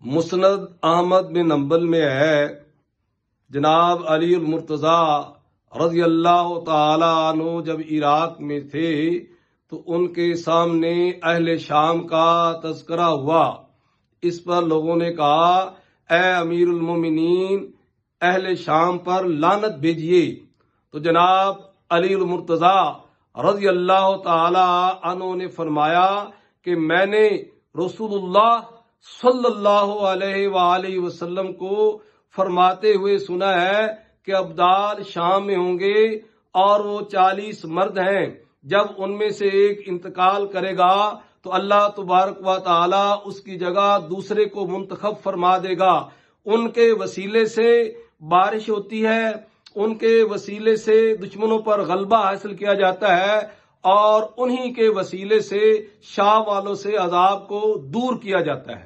मुस्नद अहमद बिन humble में है, जनाब अली मुर्तज़ा रज़ी अल्लाह ताला अन्हु जब इराक में थे तो उनके सामने अहले शाम का तज़किरा हुआ। इस पर लोगों ने कहा, ए अमीरुल मोमिनीन, अहले शाम पर लानत भेजिए। तो जनाब अली मुर्तज़ा रज़ी अल्लाह ताला अन्हु ने फरमाया कि मैंने रसूलुल्लाह सल्लल्लाहु अलैहि वसल्लम को फरमाते हुए सुना है कि अब्दाल शाम में होंगे और वो 40 मर्द हैं। जब उनमें से एक इंतकाल करेगा तो अल्लाह तबारक व तआला उसकी जगह दूसरे को मुंतखब फरमा देगा। उनके वसीले से बारिश होती है, उनके वसीले से दुश्मनों पर गलबा हासिल किया जाता है और उन्हीं के वसीले से शाम वालों से अजाब को दूर किया जाता है।